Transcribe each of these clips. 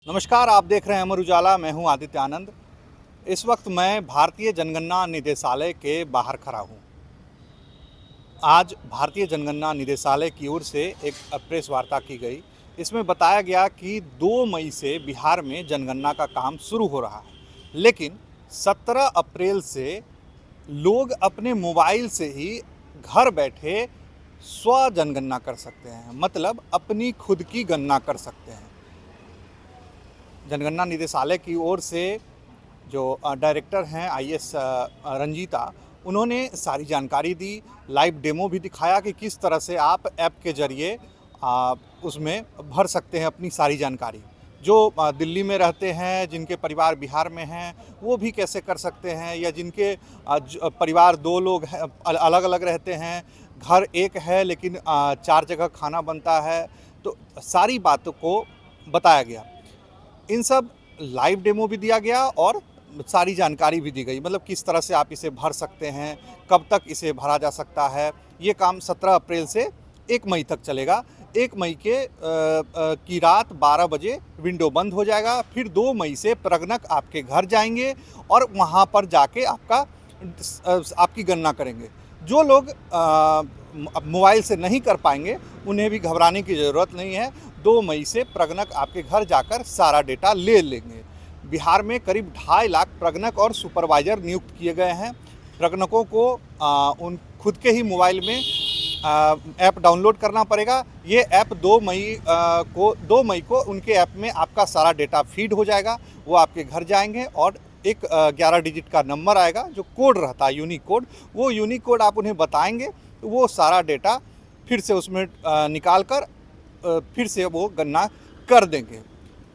नमस्कार, आप देख रहे हैं अमर उजाला। मैं हूं आदित्य आनंद। इस वक्त मैं भारतीय जनगणना निदेशालय के बाहर खड़ा हूं। आज भारतीय जनगणना निदेशालय की ओर से एक प्रेस वार्ता की गई। इसमें बताया गया कि 2 मई से बिहार में जनगणना का काम शुरू हो रहा है, लेकिन 17 अप्रैल से लोग अपने मोबाइल से ही घर बैठे स्व जनगणना कर सकते हैं, मतलब अपनी खुद की गणना कर सकते हैं। जनगणना निदेशालय की ओर से जो डायरेक्टर हैं आईएएस रंजीता, उन्होंने सारी जानकारी दी, लाइव डेमो भी दिखाया कि किस तरह से आप ऐप के ज़रिए उसमें भर सकते हैं अपनी सारी जानकारी। जो दिल्ली में रहते हैं, जिनके परिवार बिहार में हैं, वो भी कैसे कर सकते हैं, या जिनके परिवार 2 लोग हैं, अलग-अलग रहते हैं, घर एक है लेकिन 4 जगह खाना बनता है, तो सारी बातों को बताया गया। इन सब लाइव डेमो भी दिया गया और सारी जानकारी भी दी गई, मतलब किस तरह से आप इसे भर सकते हैं, कब तक इसे भरा जा सकता है। ये काम 17 अप्रैल से 1 मई तक चलेगा। 1 मई की रात 12 बजे विंडो बंद हो जाएगा। फिर 2 मई से प्रगणक आपके घर जाएंगे और वहाँ पर जाके आपकी गणना करेंगे। जो लोग मोबाइल से नहीं कर पाएंगे, उन्हें भी घबराने की ज़रूरत नहीं है। 2 मई से प्रगणक आपके घर जाकर सारा डेटा ले लेंगे। बिहार में करीब 2.5 लाख प्रगणक और सुपरवाइज़र नियुक्त किए गए हैं। प्रगणकों को उन खुद के ही मोबाइल में ऐप डाउनलोड करना पड़ेगा। ये ऐप 2 मई को उनके ऐप में आपका सारा डेटा फीड हो जाएगा। वो आपके घर जाएंगे और एक 11 डिजिट का नंबर आएगा, जो कोड रहता है, यूनिक कोड। वो यूनिक कोड आप उन्हें बताएंगे तो वो सारा डेटा फिर से उसमें निकाल कर फिर से वो गणना कर देंगे।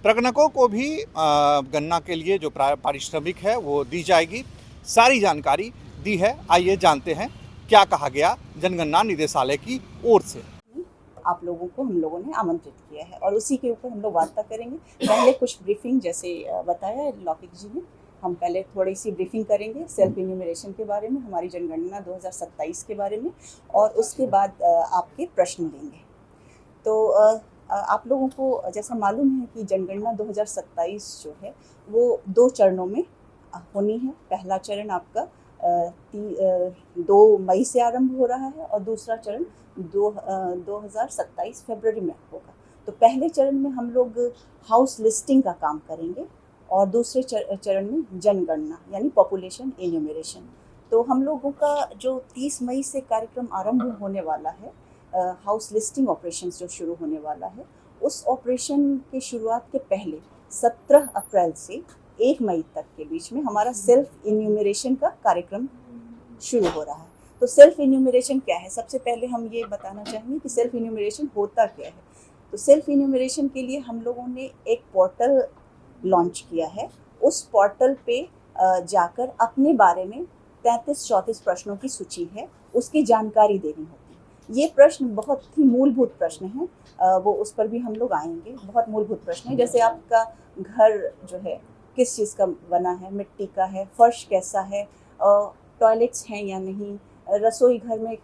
प्रगणकों को भी गणना के लिए जो पारिश्रमिक है वो दी जाएगी। सारी जानकारी दी है। आइए जानते हैं क्या कहा गया जनगणना निदेशालय की ओर से। आप लोगों को हम लोगों ने आमंत्रित किया है और उसी के ऊपर हम लोग वार्ता करेंगे। पहले कुछ ब्रीफिंग, जैसे बताया लौकिक जी ने, हम पहले थोड़ी सी ब्रीफिंग करेंगे सेल्फ इन्यूमरेशन के बारे में, हमारी जनगणना 2027 के बारे में, और उसके बाद आपके प्रश्न लेंगे। तो आप लोगों को जैसा मालूम है कि जनगणना 2027 जो है वो 2 चरणों में होनी है। पहला चरण आपका 2 मई से आरंभ हो रहा है और दूसरा चरण 2027 फरवरी में होगा। तो पहले चरण में हम लोग हाउस लिस्टिंग का काम करेंगे और दूसरे चरण में जनगणना यानी पॉपुलेशन एन्यूमरेशन। तो हम लोगों का जो 30 मई से कार्यक्रम आरंभ होने वाला है, हाउस लिस्टिंग ऑपरेशंस जो शुरू होने वाला है, उस ऑपरेशन के शुरुआत के पहले 17 अप्रैल से 1 मई तक के बीच में हमारा सेल्फ इन्यूमरेशन का कार्यक्रम शुरू हो रहा है। तो सेल्फ इन्यूमरेशन क्या है? सबसे पहले हम ये बताना चाहेंगे कि सेल्फ इन्यूमरेशन होता क्या है। तो सेल्फ इन्यूमरेशन के लिए हम लोगों ने एक पोर्टल लॉन्च किया है। उस पोर्टल पे जाकर अपने बारे में 33-34 प्रश्नों की सूची है, उसकी जानकारी देनी होती है। ये प्रश्न बहुत ही मूलभूत प्रश्न हैं, वो उस पर भी हम लोग आएंगे। बहुत मूलभूत प्रश्न है, जैसे आपका घर जो है किस चीज़ का बना है, मिट्टी का है, फर्श कैसा है, टॉयलेट्स हैं या नहीं, रसोई घर में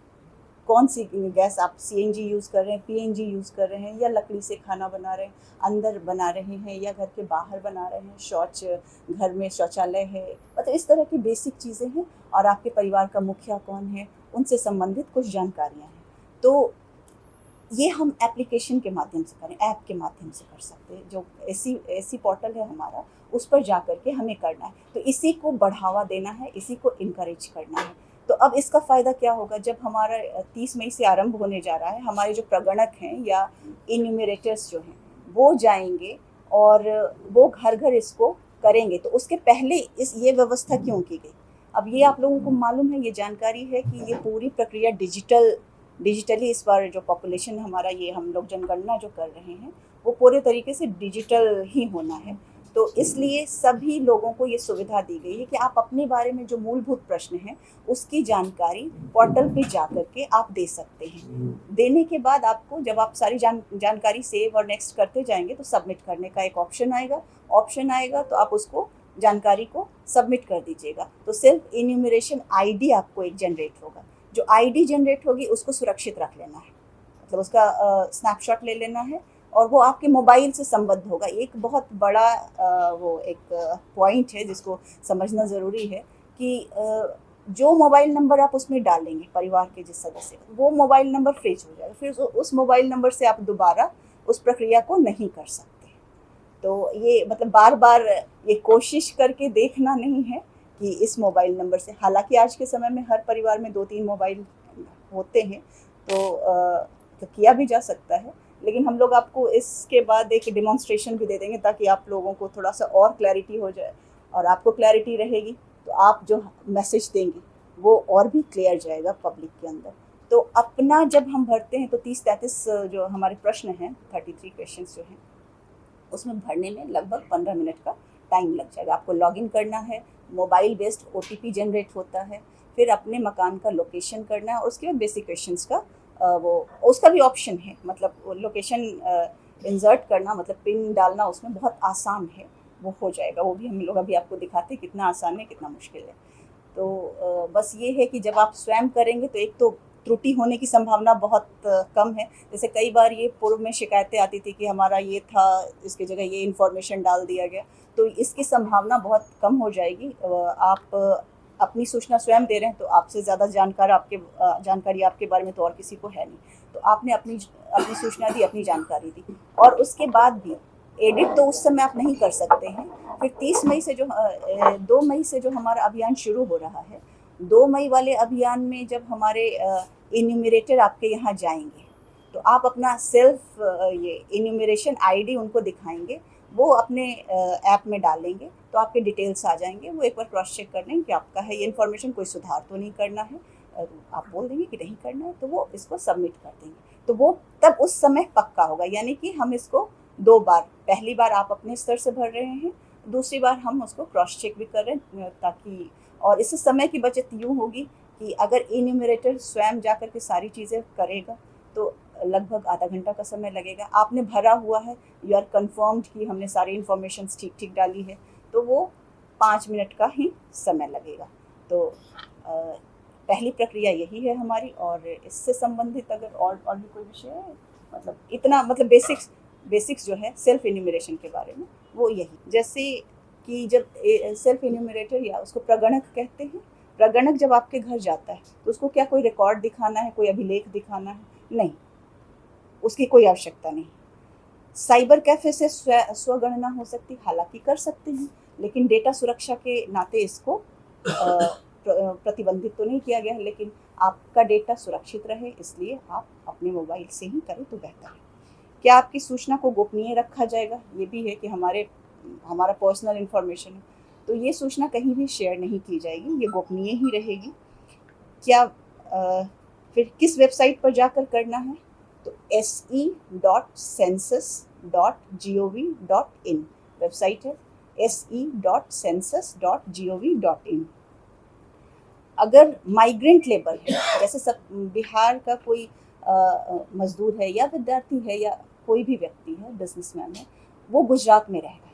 कौन सी गैस आप सीएनजी यूज़ कर रहे हैं, पीएनजी यूज़ कर रहे हैं, या लकड़ी से खाना बना रहे हैं, अंदर बना रहे हैं या घर के बाहर बना रहे हैं, घर में शौचालय है, मतलब इस तरह की बेसिक चीज़ें हैं। और आपके परिवार का मुखिया कौन है, उनसे संबंधित कुछ जानकारियाँ हैं। तो ये हम एप्लीकेशन के माध्यम से करें, ऐप के माध्यम से कर सकते हैं। जो ऐसी पोर्टल है हमारा, उस पर जा कर के हमें करना है। तो इसी को बढ़ावा देना है, इसी को इनकरेज करना है। तो अब इसका फ़ायदा क्या होगा? जब हमारा 30 मई से आरंभ होने जा रहा है, हमारे जो प्रगणक हैं या इन्यूमरेटर्स जो हैं, वो जाएंगे और वो घर घर इसको करेंगे। तो उसके पहले ये व्यवस्था क्यों की गई? अब ये आप लोगों को मालूम है, ये जानकारी है कि ये पूरी प्रक्रिया डिजिटली इस बार जो पॉपुलेशन हमारा, ये हम लोग जनगणना जो कर रहे हैं, वो पूरे तरीके से डिजिटल ही होना है। तो इसलिए सभी लोगों को ये सुविधा दी गई है कि आप अपने बारे में जो मूलभूत प्रश्न हैं उसकी जानकारी पोर्टल पे जा कर के आप दे सकते हैं। देने के बाद आपको, जब आप सारी जानकारी सेव और नेक्स्ट करते जाएंगे, तो सबमिट करने का एक ऑप्शन आएगा तो आप उसको जानकारी को सबमिट कर दीजिएगा। तो सेल्फ इन्यूमरेशन आईडी आपको एक जनरेट होगा। जो आईडी जनरेट होगी उसको सुरक्षित रख लेना है, मतलब उसका स्नैपशॉट ले लेना है और वो आपके मोबाइल से संबद्ध होगा। एक बहुत बड़ा वो एक पॉइंट है जिसको समझना ज़रूरी है कि जो मोबाइल नंबर आप उसमें डालेंगे परिवार के जिस सदस्य का, वो मोबाइल नंबर फ्रीज हो जाएगा, फिर उस मोबाइल नंबर से आप दोबारा उस प्रक्रिया को नहीं कर सकते। तो ये मतलब बार बार ये कोशिश करके देखना नहीं है कि इस मोबाइल नंबर से, हालांकि आज के समय में हर परिवार में 2-3 मोबाइल होते हैं, तो किया भी जा सकता है, लेकिन हम लोग आपको इसके बाद एक डेमोन्स्ट्रेशन भी दे देंगे ताकि आप लोगों को थोड़ा सा और क्लैरिटी हो जाए, और आपको क्लैरिटी रहेगी तो आप जो मैसेज देंगे वो और भी क्लियर जाएगा पब्लिक के अंदर। तो अपना जब हम भरते हैं तो 30-33 जो हमारे प्रश्न हैं, 33 क्वेश्चंस जो हैं, उसमें भरने में लगभग 15 मिनट का टाइम लग जाएगा। आपको लॉगिन करना है, मोबाइल बेस्ड OTP जनरेट होता है, फिर अपने मकान का लोकेशन करना है, और उसके बाद बेसिक क्वेश्चंस का वो उसका भी ऑप्शन है, मतलब लोकेशन इंसर्ट करना, मतलब पिन डालना उसमें बहुत आसान है, वो हो जाएगा। वो भी हम लोग अभी आपको दिखाते हैं कितना आसान है कितना मुश्किल है। तो बस ये है कि जब आप स्वयं करेंगे तो एक तो त्रुटि होने की संभावना बहुत कम है। जैसे कई बार ये पूर्व में शिकायतें आती थी कि हमारा ये था, इसकी जगह ये इन्फॉर्मेशन डाल दिया गया, तो इसकी संभावना बहुत कम हो जाएगी। आप अपनी सूचना स्वयं दे रहे हैं तो आपसे ज़्यादा जानकारी आपके बारे में तो और किसी को है नहीं, तो आपने अपनी अपनी सूचना दी, अपनी जानकारी दी, और उसके बाद भी एडिट तो उस समय आप नहीं कर सकते हैं। फिर 2 मई से जो हमारा अभियान शुरू हो रहा है, 2 मई वाले अभियान में जब हमारे इन्यूमरेटर आपके यहाँ जाएंगे तो आप अपना सेल्फ ये इन्यूमरेशन ID उनको दिखाएंगे, वो अपने ऐप में डालेंगे तो आपके डिटेल्स आ जाएंगे। वो एक बार क्रॉस चेक कर लेंगे कि आपका है ये इन्फॉर्मेशन, कोई सुधार तो नहीं करना है, आप बोल देंगे कि नहीं करना है तो वो इसको सबमिट कर देंगे। तो वो तब उस समय पक्का होगा, यानी कि हम इसको 2 बार, पहली बार आप अपने स्तर से भर रहे हैं, दूसरी बार हम उसको क्रॉस चेक भी कर रहे हैं, ताकि, और इससे समय की बचत यूँ होगी कि अगर इन्यूमरेटर स्वयं जाकर के सारी चीज़ें करेगा तो लगभग आधा घंटा का समय लगेगा। आपने भरा हुआ है, यू आर कन्फर्म्ड कि हमने सारी इन्फॉर्मेशन ठीक ठीक डाली है, तो वो 5 मिनट का ही समय लगेगा। तो पहली प्रक्रिया यही है हमारी, और इससे संबंधित अगर और भी कोई विषय है, मतलब इतना, मतलब बेसिक्स जो है सेल्फ इन्यूमरेशन के बारे में वो यही। जैसे कि जब सेल्फ इन्यूमरेटर, या उसको प्रगणक कहते हैं, प्रगणक जब आपके घर जाता है तो उसको क्या कोई रिकॉर्ड दिखाना है, कोई अभिलेख दिखाना है? नहीं, उसकी कोई आवश्यकता नहीं। साइबर कैफे से स्वगणना हो सकती, हालांकि कर सकते हैं, लेकिन डेटा सुरक्षा के नाते इसको प्रतिबंधित तो नहीं किया गया है, लेकिन आपका डेटा सुरक्षित रहे इसलिए आप अपने मोबाइल से ही करें तो बेहतर है। क्या आपकी सूचना को गोपनीय रखा जाएगा? ये भी है कि हमारा पर्सनल इन्फॉर्मेशन है, तो ये सूचना कहीं भी शेयर नहीं की जाएगी, ये गोपनीय ही रहेगी। क्या फिर किस वेबसाइट पर जाकर करना है? तो se.census.gov.in वेबसाइट है, se.census.gov.in। अगर माइग्रेंट लेबर है, जैसे सब बिहार का कोई मजदूर है या विद्यार्थी है या कोई भी व्यक्ति है, बिजनेसमैन है, वो गुजरात में रह रहा है,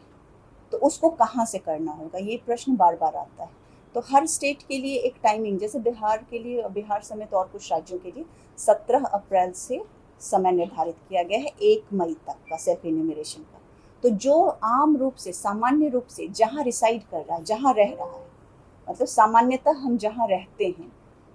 तो उसको कहाँ से करना होगा, ये प्रश्न बार बार आता है। तो हर स्टेट के लिए एक टाइमिंग, जैसे बिहार के लिए, बिहार समेत और कुछ राज्यों के लिए 17 अप्रैल से समय निर्धारित किया गया है 1 मई तक का सेल्फ इन्यूमरेशन का। तो जो आम रूप से, सामान्य रूप से जहाँ रिसाइड कर रहा है, जहाँ रह रहा है, मतलब सामान्यतः हम जहाँ रहते हैं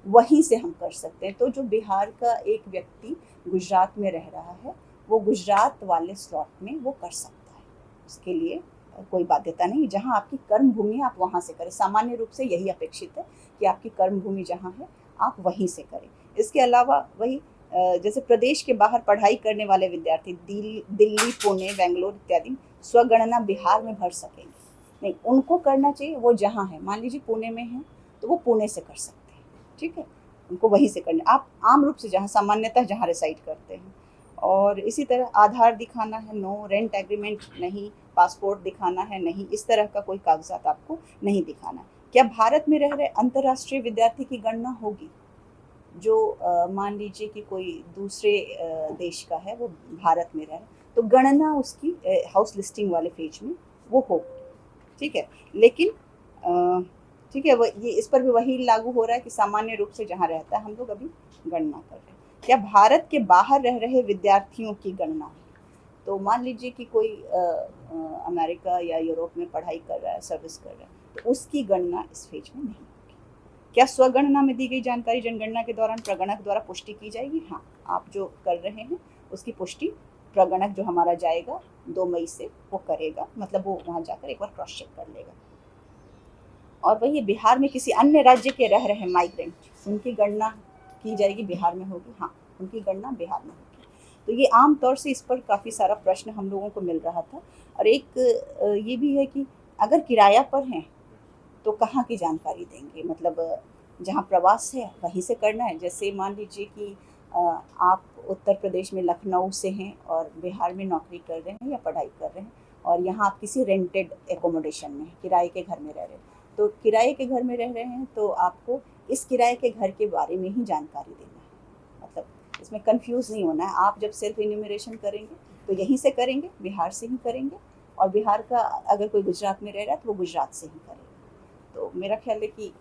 वहीं से हम कर सकते हैं। तो जो बिहार का एक व्यक्ति गुजरात में रह रहा है, वो गुजरात वाले स्लॉट में वो कर सकता है, उसके लिए कोई बाध्यता नहीं। जहाँ आपकी कर्म भूमि है आप वहाँ से करें, सामान्य रूप से यही अपेक्षित है कि आपकी कर्म भूमि जहाँ है आप वहीं से करें। इसके अलावा वही जैसे प्रदेश के बाहर पढ़ाई करने वाले विद्यार्थी दिल्ली, पुणे, बेंगलोर इत्यादि स्वगणना बिहार में भर सकेंगे नहीं, उनको करना चाहिए वो जहाँ है। मान लीजिए पुणे में है तो वो पुणे से कर सकते हैं, ठीक है, उनको वहीं से करना। आप आम रूप से जहाँ सामान्यतः जहाँ रिसाइड करते हैं। और इसी तरह आधार दिखाना है, नो, रेंट एग्रीमेंट नहीं, पासपोर्ट दिखाना है नहीं, इस तरह का कोई कागजात आपको नहीं दिखाना है। क्या भारत में रह रहे अंतर्राष्ट्रीय विद्यार्थी की गणना होगी? जो मान लीजिए कि कोई दूसरे देश का है, वो भारत में रहे, तो गणना उसकी हाउस लिस्टिंग वाले पेज में वो होगी, ठीक है। लेकिन ठीक है, ये इस पर भी वही लागू हो रहा है कि सामान्य रूप से जहाँ रहता है हम लोग अभी गणना कर रहे हैं। क्या भारत के बाहर रह रहे विद्यार्थियों की गणना है? तो मान लीजिए कि कोई अमेरिका या यूरोप में पढ़ाई कर रहा है, सर्विस कर रहा है, तो उसकी गणना इस फेज में नहीं होगी। क्या स्वगणना में दी गई जानकारी जनगणना के दौरान प्रगणक द्वारा पुष्टि की जाएगी? हाँ, आप जो कर रहे हैं उसकी पुष्टि प्रगणक जो हमारा जाएगा 2 मई से वो करेगा, मतलब वो वहाँ जाकर एक बार क्रॉस चेक कर लेगा। और वही बिहार में किसी अन्य राज्य के रह रहे माइग्रेंट, उनकी गणना की जाएगी, बिहार में होगी? हाँ, उनकी गणना बिहार में होगी। तो ये आम तौर से इस पर काफ़ी सारा प्रश्न हम लोगों को मिल रहा था। और एक ये भी है कि अगर किराया पर हैं तो कहाँ की जानकारी देंगे, मतलब जहाँ प्रवास है वहीं से करना है। जैसे मान लीजिए कि आप उत्तर प्रदेश में लखनऊ से हैं और बिहार में नौकरी कर रहे हैं या पढ़ाई कर रहे हैं, और यहाँ आप किसी रेंटेड एकोमोडेशन में, किराए के घर में रह रहे हैं, तो किराए के घर में रह रहे हैं तो आपको इस किराए के घर के बारे में ही जानकारी देना है। मतलब इसमें कंफ्यूज नहीं होना है। आप जब सेल्फ इन्यूमरेशन करेंगे तो यहीं से करेंगे, बिहार से ही करेंगे, और बिहार का अगर कोई गुजरात में रह रहा है तो वो गुजरात से ही करेंगे। तो मेरा ख्याल है कि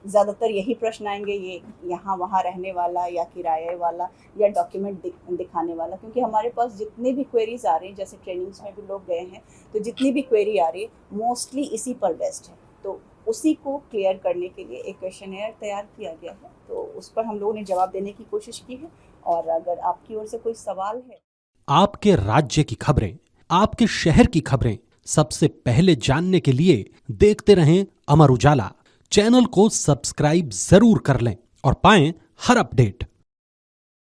ज़्यादातर यही प्रश्न आएंगे, ये यहाँ वहाँ रहने वाला या किराए वाला या डॉक्यूमेंट दिखाने वाला, क्योंकि हमारे पास जितने भी क्वेरीज आ रही हैं, जैसे ट्रेनिंग्स में भी लोग गए हैं, तो जितनी भी क्वेरी आ रही है मोस्टली इसी पर बेस्ड है। तो उसी को क्लियर करने के लिए एक क्वेश्चनेयर तैयार किया गया है, तो उस पर हम लोगों ने जवाब देने की कोशिश की है। और अगर आपकी ओर से कोई सवाल है। आपके राज्य की खबरें, आपके शहर की खबरें सबसे पहले जानने के लिए देखते रहें अमर उजाला। चैनल को सब्सक्राइब जरूर कर लें और पाएं हर अपडेट।